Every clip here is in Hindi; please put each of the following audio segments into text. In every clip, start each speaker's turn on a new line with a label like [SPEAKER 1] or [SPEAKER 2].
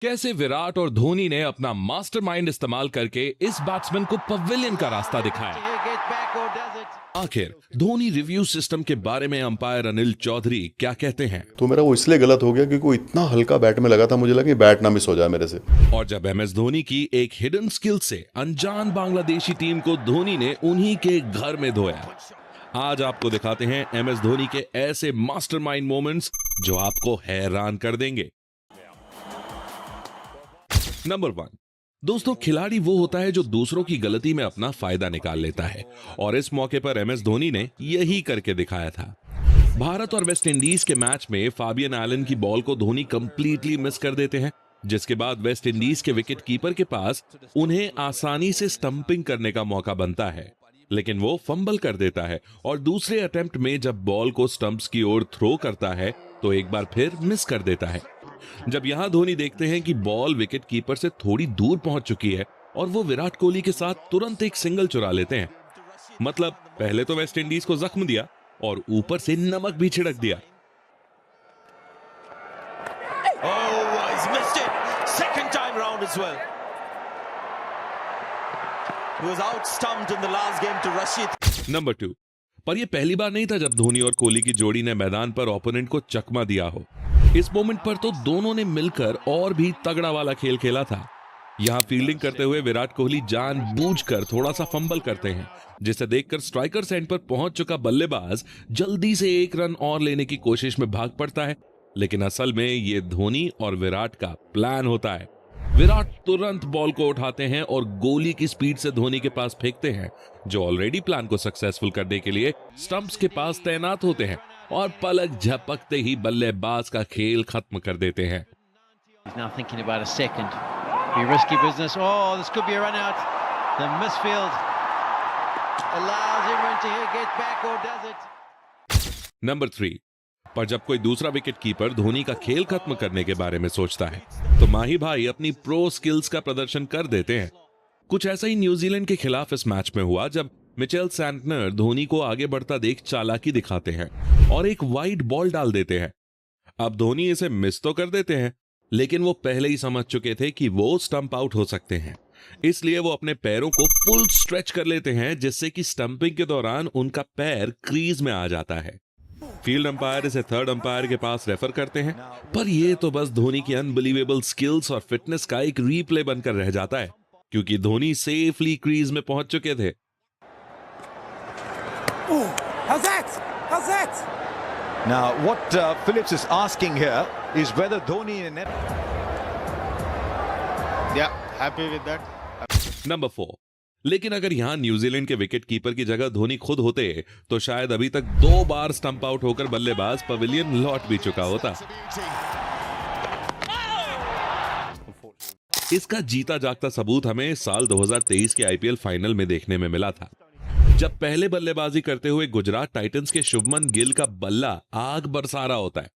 [SPEAKER 1] कैसे विराट और धोनी ने अपना मास्टरमाइंड इस्तेमाल करके इस बैट्समैन को पवेलियन का रास्ता दिखाया। आखिर धोनी रिव्यू सिस्टम के बारे में अंपायर अनिल चौधरी क्या कहते हैं?
[SPEAKER 2] तो मेरा वो इसलिए गलत हो गया क्योंकि वो इतना हल्का बैट में लगा था, मुझे लगा कि बैट ना मिस हो जाए मेरे से।
[SPEAKER 1] और जब MS धोनी की एक हिडन स्किल से अनजान बांग्लादेशी टीम को धोनी ने उन्हीं के घर में धोया। आज आपको दिखाते हैं MS धोनी के ऐसे मास्टरमाइंड मोमेंट्स जो आपको हैरान कर देंगे। नंबर 1, दोस्तों, खिलाड़ी वो होता है जो दूसरों की गलती में अपना फायदा निकाल लेता है, और इस मौके पर MS धोनी ने यही करके दिखाया था। भारत और वेस्ट इंडीज के मैच में फाबियन एलन की बॉल को धोनी कंप्लीटली मिस कर देते हैं, जिसके बाद वेस्ट इंडीज के विकेट कीपर के पास उन्हें आसानी से स्टंपिंग करने का मौका बनता है, लेकिन वो फंबल कर देता है और दूसरे अटेम्प्ट में जब बॉल को स्टंप्स की ओर थ्रो करता है तो एक बार फिर मिस कर देता है। जब यहां धोनी देखते हैं कि बॉल विकेट कीपर से थोड़ी दूर पहुंच चुकी है और वो विराट कोहली के साथ तुरंत एक सिंगल चुरा लेते हैं। मतलब पहले तो वेस्ट इंडीज को जख्म दिया और ऊपर से नमक भी छिड़क दिया। नंबर 2, पर यह पहली बार नहीं था जब धोनी और कोहली की जोड़ी ने मैदान पर ओपोनेंट को चकमा दिया हो। इस मोमेंट पर तो दोनों ने मिलकर और भी तगड़ा वाला खेल खेला था। यहां फील्डिंग करते हुए विराट कोहली जानबूझकर थोड़ा सा फंबल करते हैं, जिसे देखकर स्ट्राइकर एंड पर पहुंच चुका बल्लेबाज जल्दी से एक रन और लेने की कोशिश में भाग पड़ता है, लेकिन असल में यह धोनी और विराट का प्लान होता है। विराट तुरंत बॉल को उठाते हैं और गोली की स्पीड से धोनी के पास फेंकते हैं, जो ऑलरेडी प्लान को सक्सेसफुल करने के लिए स्टंप्स के पास तैनात होते हैं, और पलक झपकते ही बल्लेबाज का खेल खत्म कर देते हैं। नंबर 3, पर जब कोई दूसरा विकेट कीपर धोनी का खेल खत्म करने के बारे में सोचता है तो माही भाई अपनी प्रो स्किल्स का प्रदर्शन कर देते हैं। कुछ ऐसा ही न्यूजीलैंड के खिलाफ इस मैच में हुआ, जब मिचेल सैंटनर धोनी को आगे बढ़ता देख चालाकी दिखाते हैं और एक वाइड बॉल डाल देते हैं। अब धोनी इसे मिस तो कर देते हैं, लेकिन वो पहले ही समझ चुके थे कि वो स्टंप आउट हो सकते हैं, इसलिए वो अपने पैरों को फुल स्ट्रेच कर लेते हैं, जिससे कि स्टंपिंग के दौरान उनका पैर क्रीज में आ जाता है। फील्ड अंपायर इसे थर्ड अंपायर के पास रेफर करते हैं, पर यह तो बस धोनी की अनबिलीवेबल स्किल्स और फिटनेस का एक रीप्ले बनकर रह जाता है, क्योंकि धोनी सेफली क्रीज में पहुंच चुके थे।
[SPEAKER 3] How's that?
[SPEAKER 4] Now, what Phillips is asking here is whether Dhoni in net.
[SPEAKER 3] Yeah, happy with that.
[SPEAKER 1] Number 4, लेकिन अगर यहां न्यूजीलैंड के विकेट कीपर की जगह धोनी खुद होते तो शायद अभी तक 2 बार स्टंप आउट होकर बल्लेबाज पवेलियन लौट भी चुका होता। इसका जीता जागता सबूत हमें साल 2023 के IPL फाइनल में देखने में मिला था, जब पहले बल्लेबाजी करते हुए गुजरात टाइटंस के शुभमन गिल का बल्ला आग बरसा रहा होता है।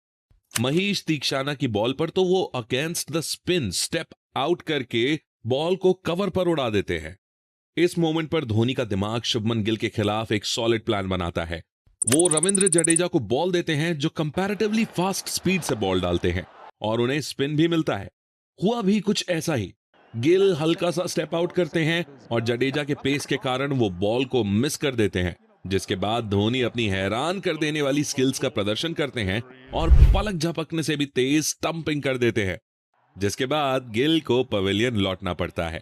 [SPEAKER 1] महीश तीक्षाना की बॉल पर तो वो against the spin step out करके बॉल को कवर पर उड़ा देते हैं। इस मोमेंट पर धोनी का दिमाग शुभमन गिल के खिलाफ एक सॉलिड प्लान बनाता है। वो रविंद्र जडेजा को बॉल देते हैं, जो कंपैरेटिवली फास्ट स्पीड से बॉल डालते हैं, और उन्हें स्पिन भी मिलता है। हुआ भी कुछ ऐसा ही। गिल हल्का सा स्टेप आउट करते हैं और जडेजा के पेस के कारण वो बॉल को मिस कर देते हैं, जिसके बाद धोनी अपनी हैरान कर देने वाली स्किल्स का प्रदर्शन करते हैं और पलक झपकने से भी तेज स्टंपिंग कर देते हैं, जिसके बाद गिल को पवेलियन लौटना पड़ता है।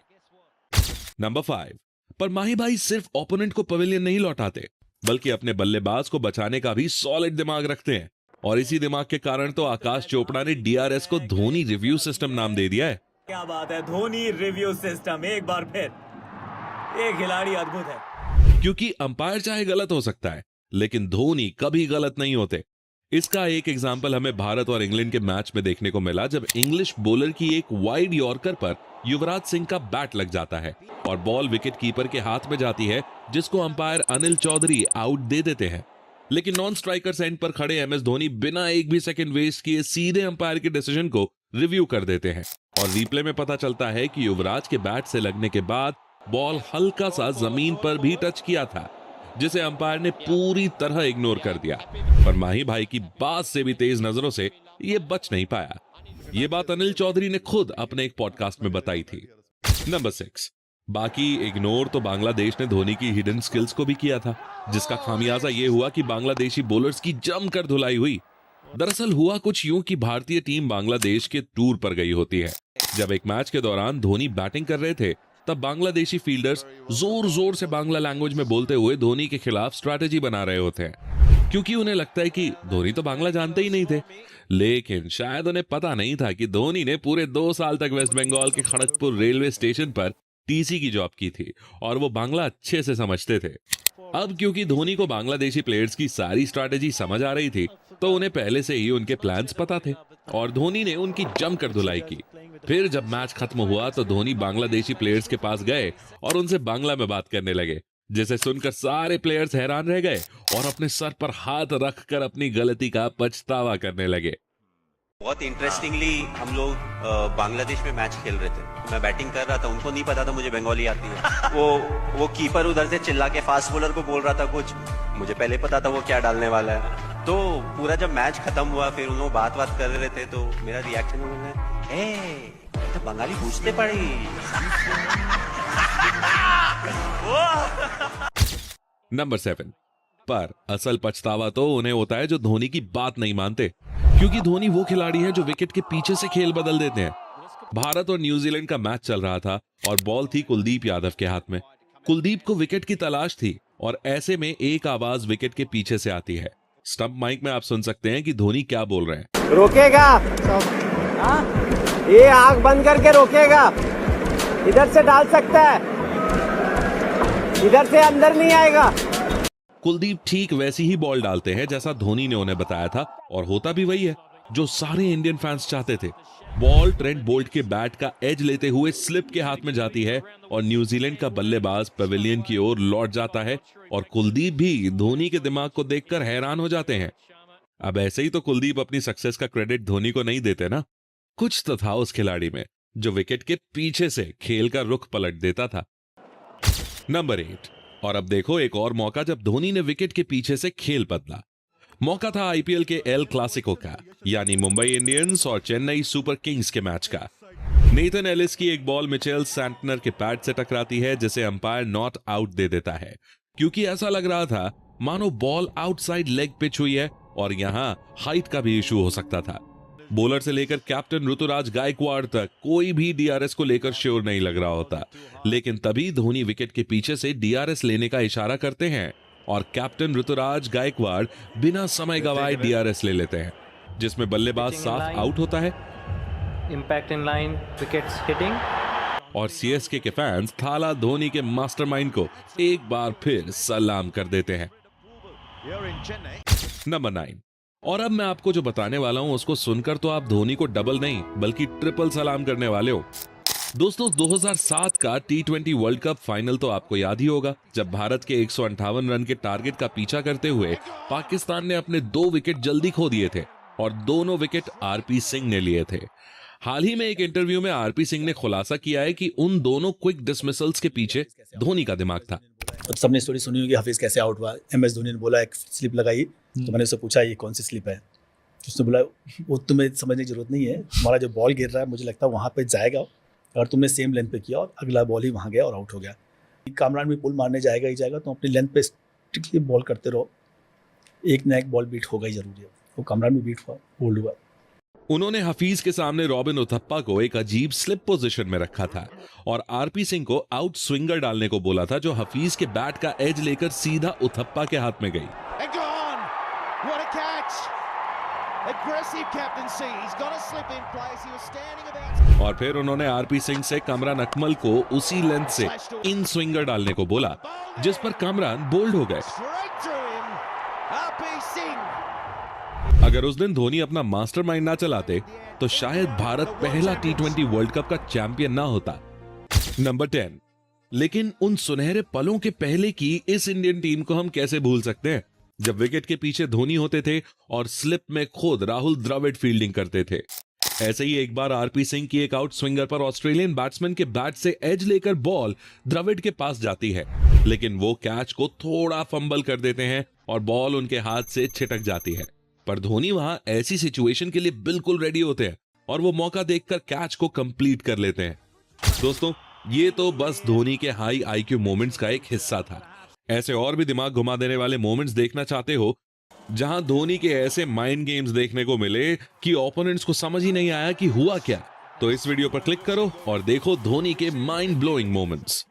[SPEAKER 1] नंबर 5, पर माही भाई सिर्फ ओपोनेंट को पवेलियन नहीं लौटाते, बल्कि अपने बल्लेबाज को बचाने का भी सॉलिड दिमाग रखते हैं, और इसी दिमाग के कारण तो आकाश चोपड़ा ने DRS को धोनी रिव्यू सिस्टम नाम दे दिया है।
[SPEAKER 5] क्या बात है, धोनी रिव्यू सिस्टम, एक बार फिर ये खिलाड़ी अद्भुत है।
[SPEAKER 1] क्योंकि अंपायर चाहे गलत हो सकता है, लेकिन धोनी कभी गलत नहीं होते। इसका एक एग्जाम्पल हमें भारत और इंग्लैंड के मैच में देखने को मिला, जब इंग्लिश बॉलर की एक वाइड यॉर्कर पर युवराज सिंह का बैट लग जाता है और बॉल विकेट कीपर के हाथ में जाती है, जिसको अंपायर अनिल चौधरी आउट दे देते हैं। लेकिन नॉन स्ट्राइकर एंड पर खड़े MS धोनी बिना एक भी सेकंड वेस्ट किए सीधे अंपायर के डिसीजन को रिव्यू कर देते हैं, और रिप्ले में पता चलता है कि युवराज के बैट से लगने के बाद बॉल हल्का सा जमीन पर भी टच किया था, जिसे अंपायर ने पूरी तरह इग्नोर कर दिया, पर माही भाई की बात से भी तेज नजरों से यह बच नहीं पाया। ये बात अनिल चौधरी ने खुद अपने एक पॉडकास्ट में बताई थी। नंबर 6, बाकी इग्नोर तो बांग्लादेश ने धोनी की हिडन स्किल्स को भी किया था, जिसका खामियाजा ये हुआ कि बांग्लादेशी बॉलर्स की जमकर धुलाई हुई। दरअसल हुआ कुछ यूं कि भारतीय टीम बांग्लादेश के टूर पर गई होती है। जब एक मैच के दौरान धोनी बैटिंग कर रहे थे, तब बांग्लादेशी फील्डर्स जोर जोर से बांग्ला लैंग्वेज में बोलते हुए धोनी के खिलाफ स्ट्रैटेजी बना रहे होते हैं, क्योंकि उन्हें लगता है कि धोनी तो बांग्ला जानते ही नहीं थे। लेकिन शायद उन्हें पता नहीं था कि धोनी ने पूरे 2 साल तक वेस्ट बंगाल के खड़गपुर रेलवे स्टेशन पर टीसी की जॉब की थी और वो बांग्ला अच्छे से समझते थे। अब क्योंकि धोनी को बांग्लादेशी प्लेयर्स की सारी स्ट्रैटेजी समझ आ रही थी, तो उन्हें पहले से ही उनके प्लान्स पता थे और धोनी ने उनकी जमकर धुलाई की। फिर जब मैच खत्म हुआ तो धोनी बांग्लादेशी प्लेयर्स के पास गए और उनसे बांग्ला में बात करने लगे, जिसे सुनकर सारे प्लेयर्स हैरान रह गए और अपने सर पर हाथ रखकर अपनी गलती का पछतावा करने लगे।
[SPEAKER 6] बहुत इंटरेस्टिंगली हम लोग बांग्लादेश में मैच खेल रहे थे। मैं बैटिंग कर रहा था, उनको नहीं पता था मुझे बंगाली आती है। वो कीपर उधर से चिल्ला के फास्ट बॉलर को बोल रहा था कुछ, मुझे पहले पता था वो क्या डालने वाला है। तो पूरा जब मैच खत्म हुआ, फिर उन लोग बात कर रहे थे, तो मेरा रिएक्शन तो बंगाली पूछते पड़ी।
[SPEAKER 1] नंबर 7, पर असल पछतावा तो उन्हें होता है जो धोनी की बात नहीं मानते, क्योंकि धोनी वो खिलाड़ी है जो विकेट के पीछे से खेल बदल देते हैं। भारत और न्यूजीलैंड का मैच चल रहा था और बॉल थी कुलदीप यादव के हाथ में। कुलदीप को विकेट की तलाश थी और ऐसे में एक आवाज विकेट के पीछे से आती है। स्टंप माइक में आप सुन सकते हैं कि धोनी क्या बोल रहे हैं।
[SPEAKER 7] रोकेगा, ये आंख बंद करके रोकेगा, इधर से डाल सकता है, इधर से अंदर नहीं आएगा।
[SPEAKER 1] कुलदीप ठीक वैसी ही बॉल डालते हैं जैसा धोनी ने उन्हें बताया था और होता भी वही है जो सारे इंडियन फैंस चाहते थे। बॉल ट्रेंट बोल्ट के बैट का एज लेते हुए स्लिप के हाथ में जाती है और न्यूजीलैंड का बल्लेबाज पवेलियन की ओर लौट जाता है और कुलदीप भी धोनी के दिमाग को देखकर हैरान हो जाते हैं। अब ऐसे ही तो कुलदीप अपनी सक्सेस का क्रेडिट धोनी को नहीं देते ना, कुछ तो था उस खिलाड़ी में जो विकेट के पीछे से खेल का रुख पलट देता था। नंबर 8, और अब देखो एक और मौका जब धोनी ने विकेट के पीछे से खेल बदला। मौका था आईपीएल के एल क्लासिको का, यानी मुंबई इंडियंस और चेन्नई सुपर किंग्स के मैच का। नेथन एलिस की एक बॉल मिचेल सैंटनर के पैड से टकराती है, जिसे अंपायर नॉट आउट दे देता है, क्योंकि ऐसा लग रहा था मानो बॉल आउटसाइड लेग पिच हुई है और यहां हाइट का भी इशू हो सकता था। बॉलर से लेकर कैप्टन ऋतुराज गायकवाड़ तक कोई भी डीआरएस को लेकर श्योर नहीं लग रहा होता, लेकिन तभी धोनी विकेट के पीछे से डीआरएस लेने का इशारा करते हैं और कैप्टन ऋतुराज गायकवाड़ बिना समय गवाए डीआरएस ले लेते हैं, जिसमें बल्लेबाज साफ आउट होता है।
[SPEAKER 8] Impact in line, wickets hitting,
[SPEAKER 1] और सीएसके के फैंस थाला धोनी के मास्टरमाइंड को एक बार फिर सलाम कर देते हैं। नंबर 9, और अब मैं आपको जो बताने वाला हूं उसको सुनकर तो आप धोनी को डबल नहीं बल्कि ट्रिपल सलाम करने वाले हो। दोस्तों, 2007 का T20 वर्ल्ड कप फाइनल तो आपको याद ही होगा, जब भारत के 158 रन के टारगेट का पीछा करते हुए पाकिस्तान ने अपने 2 विकेट जल्दी खो दिए थे और दोनों विकेट आरपी सिंह ने लिए थे। हाल ही में एक इंटरव्यू में आरपी सिंह ने खुलासा किया है कि उन दोनों क्विक डिसमिसल्स के पीछे धोनी का दिमाग था।
[SPEAKER 9] सबने स्टोरी सुनी होगी हफीज कैसे आउट हुआ। MS धोनी ने बोला एक स्लिप लगाई, तो मैंने उससे पूछा ये कौन सी स्लिप है, उसने बोला वो तुम्हें समझने की जरूरत नहीं है, हमारा जो बॉल गिर रहा है मुझे लगता है वहाँ पे जाएगा, और तुमने सेम लेंथ पे किया और अगला बॉल ही वहाँ गया और आउट हो गया। कामरान भी पुल मारने जाएगा ही जाएगा, तो अपनी लेंथ पे स्ट्रिक्टली बॉल करते रहो, एक ना एक बॉल बीट होगा ही जरूरी है। वो कामरान भी बीट हुआ, बोल्ड हुआ।
[SPEAKER 1] उन्होंने हफीज के सामने रॉबिन उथप्पा को एक अजीब स्लिप पोजीशन में रखा था और आरपी सिंह को आउट स्विंगर डालने को बोला था, जो हफीज के बैट का एज लेकर सीधा उथप्पा के हाथ में गई। और फिर उन्होंने आरपी सिंह से कामरान अकमल को उसी लेंथ से इन स्विंगर डालने को बोला, जिस पर कामरान बोल्ड हो गए। अगर उस दिन धोनी अपना मास्टरमाइंड ना चलाते तो शायद भारत पहला T20 वर्ल्ड कप का चैंपियन ना होता। नंबर 10, लेकिन उन सुनहरे पलों के पहले की इस इंडियन टीम को हम कैसे भूल सकते हैं, जब विकेट के पीछे धोनी होते थे और स्लिप में खुद राहुल द्रविड़ फील्डिंग करते थे। ऐसे ही एक बार आरपी सिंह की एक आउट स्विंगर पर ऑस्ट्रेलियन बैट्समैन के बैट से एज लेकर बॉल द्रविड़ के पास जाती है, लेकिन वो कैच को थोड़ा फंबल कर देते हैं और बॉल उनके हाथ से छिटक जाती है। पर धोनी वहां ऐसी सिचुएशन के लिए बिल्कुल रेडी होते हैं और वो मौका देखकर कैच को कंप्लीट कर लेते हैं। दोस्तों, ये तो बस धोनी के हाई आईक्यू मोमेंट्स का एक हिस्सा था। ऐसे और भी दिमाग घुमा देने वाले मोमेंट्स देखना चाहते हो जहां धोनी के ऐसे माइंड गेम्स देखने को मिले कि ओपोनेंट्स को समझ ही नहीं आया कि हुआ क्या, तो इस वीडियो पर क्लिक करो और देखो धोनी के माइंड ब्लोइंग मोमेंट्स।